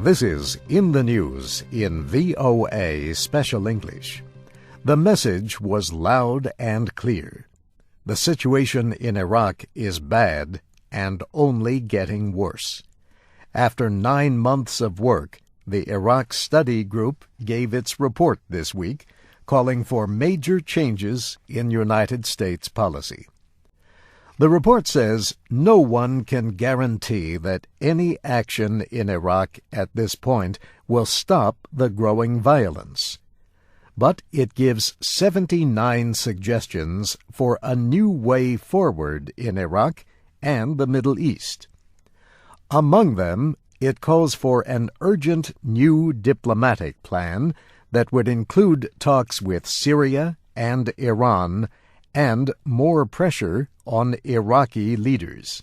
This is In the News in VOA Special English. The message was loud and clear. The situation in Iraq is bad and only getting worse. After 9 months of work, the Iraq Study Group gave its report this week, calling for major changes in United States policy. The report says no one can guarantee that any action in Iraq at this point will stop the growing violence. But it gives 79 suggestions for a new way forward in Iraq and the Middle East. Among them, it calls for an urgent new diplomatic plan that would include talks with Syria and Iran and more pressure on Iraqi leaders.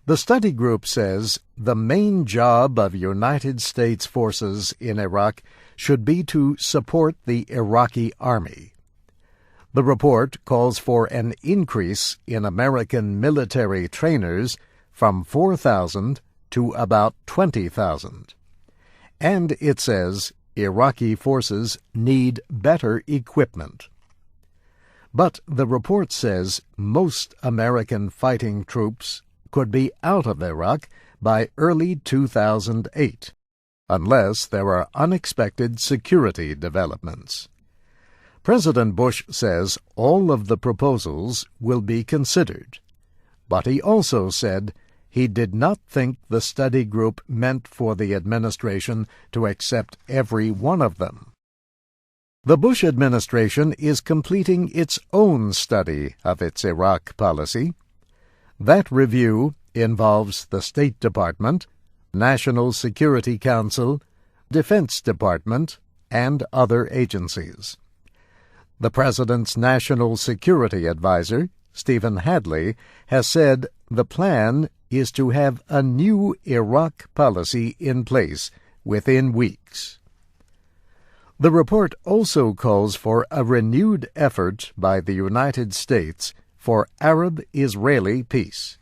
The study group says the main job of United States forces in Iraq should be to support the Iraqi army. The report calls for an increase in American military trainers from 4,000 to about 20,000. And it says Iraqi forces need better equipment. But the report says most American fighting troops could be out of Iraq by early 2008, unless there are unexpected security developments. President Bush says all of the proposals will be considered, but he also said he did not think the study group meant for the administration to accept every one of them. The Bush administration is completing its own study of its Iraq policy. That review involves the State Department, National Security Council, Defense Department, and other agencies. The President's National Security Advisor, Stephen Hadley, has said the plan is to have a new Iraq policy in place within weeks. The report also calls for a renewed effort by the United States for Arab-Israeli peace.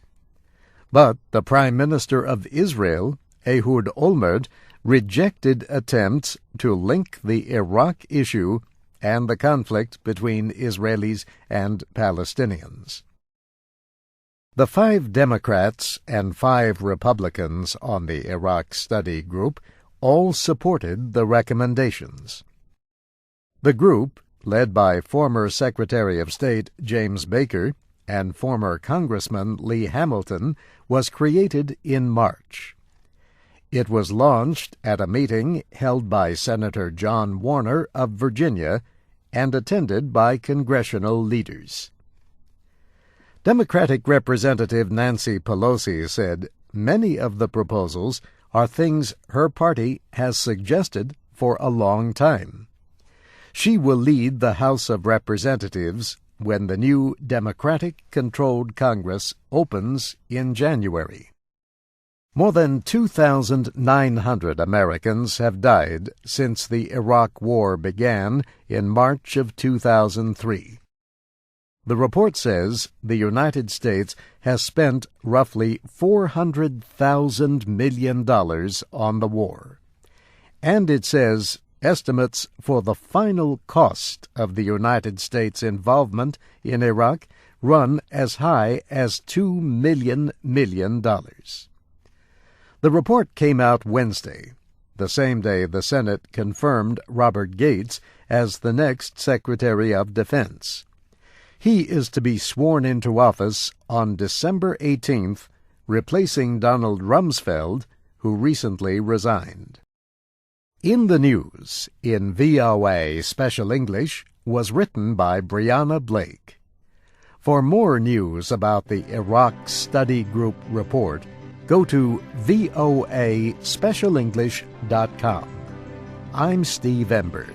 But the Prime Minister of Israel, Ehud Olmert, rejected attempts to link the Iraq issue and the conflict between Israelis and Palestinians. The 5 Democrats and 5 Republicans on the Iraq Study Group all supported the recommendations. The group, led by former Secretary of State James Baker and former Congressman Lee Hamilton, was created in March. It was launched at a meeting held by Senator John Warner of Virginia and attended by congressional leaders. Democratic Representative Nancy Pelosi said many of the proposals are things her party has suggested for a long time. She will lead the House of Representatives when the new Democratic-controlled Congress opens in January. More than 2,900 Americans have died since the Iraq War began in March of 2003. The report says the United States has spent roughly $400,000 million on the war. And it says estimates for the final cost of the United States' involvement in Iraq run as high as $2 million. The report came out Wednesday, the same day the Senate confirmed Robert Gates as the next Secretary of Defense. He is to be sworn into office on December 18th, replacing Donald Rumsfeld, who recently resigned. In the News in VOA Special English was written by Brianna Blake. For more news about the Iraq Study Group report, go to voaspecialenglish.com. I'm Steve Ember.